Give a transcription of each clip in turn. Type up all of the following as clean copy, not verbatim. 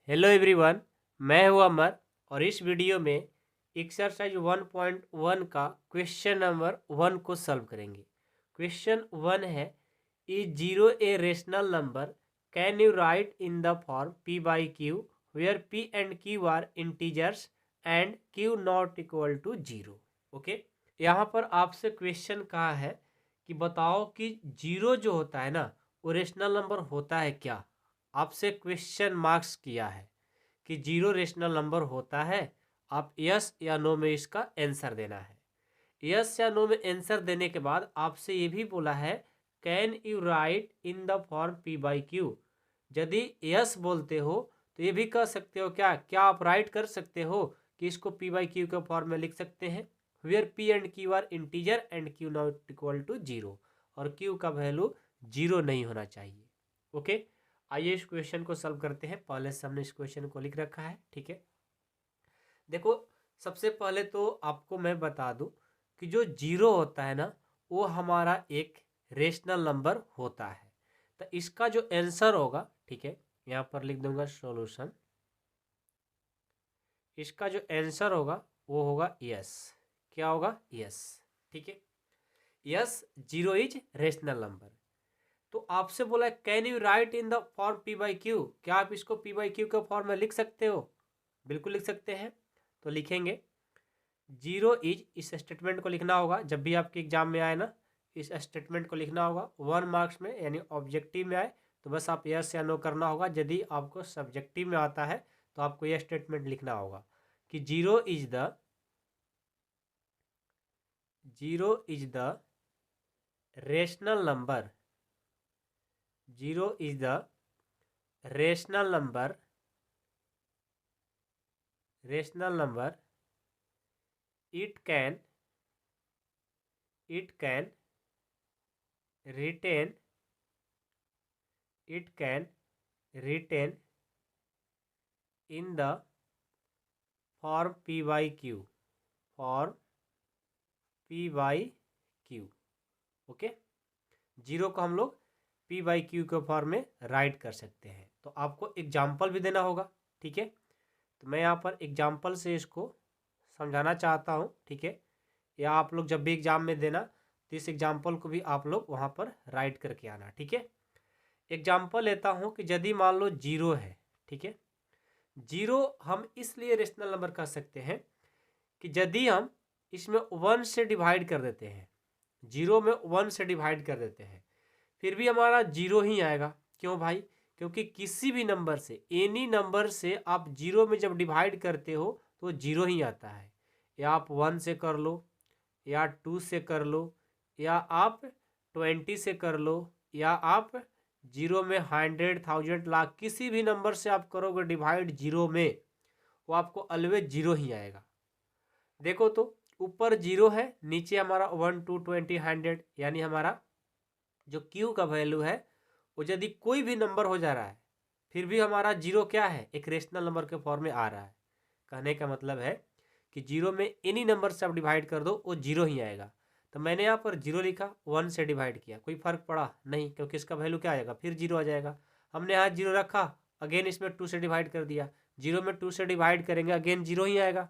Hello everyone, मैं हूं अमर और इस वीडियो में एक्सरसाइज 1.1 का क्वेश्चन नंबर 1 को सॉल्व करेंगे। क्वेश्चन 1 है, is zero a rational number, can you write in the form p by q where p and q are integers and q not equal to zero. Okay, यहाँ पर आपसे question कहा है कि बताओ कि जीरो जो होता है ना वो रेशनल नंबर होता है क्या। आपसे क्वेश्चन मार्क्स किया है कि जीरो रेशनल नंबर होता है। आप यस या नो में इसका आंसर देना है। यस या नो में आंसर देने के बाद आपसे ये भी बोला है can you write in the form p by Q. यदि यस बोलते हो तो ये भी कह सकते हो क्या आप राइट कर सकते हो कि इसको p बाई क्यू के फॉर्म में लिख सकते हैं where p and q are integer and q not equal to zero, और q का वैल्यू जीरो नहीं होना चाहिए। ओके, आइए इस क्वेश्चन को सॉल्व करते हैं। पहले से हमने इस क्वेश्चन को लिख रखा है, ठीक है। देखो, सबसे पहले तो आपको मैं बता दूं कि जो जीरो होता है ना वो हमारा एक रेशनल नंबर होता है। तो इसका जो आंसर होगा, ठीक है, यहाँ पर लिख दूंगा सॉल्यूशन। इसका जो आंसर होगा वो होगा यस। क्या होगा? यस, ठीक है। Yes, zero is rational number. तो आपसे बोला है can you write in the form p by Q, क्या आप इसको p बाई क्यू के फॉर्म में लिख सकते हो? बिल्कुल लिख सकते हैं। तो लिखेंगे जीरो इज, इस स्टेटमेंट को लिखना होगा जब भी आपके एग्जाम में आए ना, इस स्टेटमेंट को लिखना होगा 1 मार्क्स में, यानी ऑब्जेक्टिव में आए तो बस आप यस या नो करना होगा। यदि आपको सब्जेक्टिव में आता है तो आपको यह स्टेटमेंट लिखना होगा कि zero is the rational number, zero is the rational number it can retain in the form p by q, okay. Zero को हम लोग p बाई क्यू के फॉर्म में राइट कर सकते हैं। तो आपको एग्जाम्पल भी देना होगा, ठीक है। तो मैं यहाँ पर एग्जाम्पल से इसको समझाना चाहता हूँ, ठीक है। या आप लोग जब भी एग्जाम में देना तो इस एग्जाम्पल को भी आप लोग वहाँ पर राइट करके आना, ठीक है। एग्जाम्पल लेता हूँ कि यदि मान लो जीरो है, ठीक है। जीरो हम इसलिए रेशनल नंबर कह सकते हैं कि यदि हम इसमें 1 से डिवाइड कर देते हैं, जीरो में 1 से डिवाइड कर देते हैं, फिर भी हमारा जीरो ही आएगा। क्यों भाई? क्योंकि किसी भी नंबर से, एनी नंबर से आप जीरो में जब डिवाइड करते हो तो जीरो ही आता है। या आप 1 से कर लो, या 2 से कर लो, या आप 20 से कर लो, या आप जीरो में 100, 1000, लाख, किसी भी नंबर से आप करोगे डिवाइड जीरो में, वो आपको ऑलवेज जीरो ही आएगा। देखो तो ऊपर जीरो है, नीचे हमारा 1, 2, 20, 100, यानी हमारा जो क्यू का वैल्यू है वो यदि कोई भी नंबर हो जा रहा है फिर भी हमारा जीरो क्या है, एक रेशनल नंबर के फॉर्म में आ रहा है। कहने का मतलब है कि जीरो में एनी नंबर से आप डिवाइड कर दो वो जीरो ही आएगा। तो मैंने यहाँ पर जीरो लिखा, 1 से डिवाइड किया, कोई फर्क पड़ा नहीं, क्योंकि इसका वैल्यू क्या आएगा, फिर जीरो आ जाएगा। हमने यहाँ जीरो रखा, अगेन इसमें 2 से डिवाइड कर दिया, जीरो में 2 से डिवाइड करेंगे अगेन जीरो ही आएगा।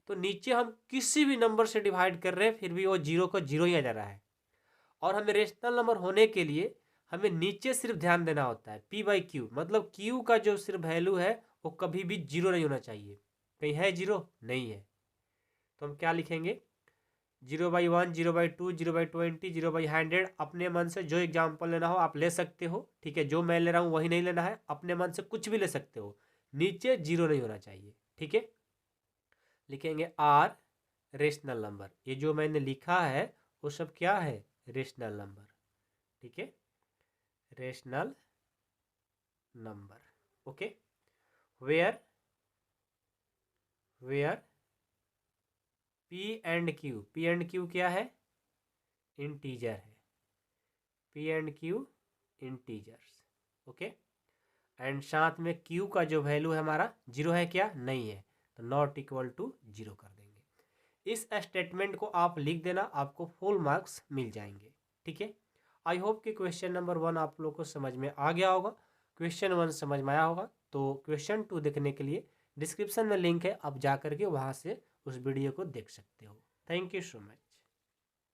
तो नीचे हम किसी भी नंबर से डिवाइड कर रहे हैं फिर भी वो जीरो को जीरो ही आ जा रहा है। और हमें रेशनल नंबर होने के लिए हमें नीचे सिर्फ ध्यान देना होता है p बाई क्यू, मतलब q का जो सिर्फ वैल्यू है वो कभी भी जीरो नहीं होना चाहिए। कहीं है जीरो? नहीं है। तो हम क्या लिखेंगे, 0/1, 0/2, 0/20, 0/100, अपने मन से जो एग्जाम्पल लेना हो आप ले सकते हो, ठीक है। जो मैं ले रहा हूँ वही नहीं लेना है, अपने मन से कुछ भी ले सकते हो, नीचे जीरो नहीं होना चाहिए, ठीक है। लिखेंगे आर रेशनल नंबर, ये जो मैंने लिखा है वो सब क्या है, रेशनल नंबर, ठीक है, rational number, okay. Where P and Q क्या है, इंटीजर है, P and Q integers, okay. And साथ में क्यू का जो वैल्यू है हमारा जीरो है क्या, नहीं है, तो नॉट इक्वल टू जीरो कर देंगे। इस स्टेटमेंट को आप लिख देना, आपको फुल मार्क्स मिल जाएंगे, ठीक है। आई होप कि क्वेश्चन नंबर 1 आप लोग को समझ में आ गया होगा, क्वेश्चन 1 समझ में आया होगा। तो क्वेश्चन 2 देखने के लिए डिस्क्रिप्शन में लिंक है, आप जा करके वहाँ से उस वीडियो को देख सकते हो। Thank you so much.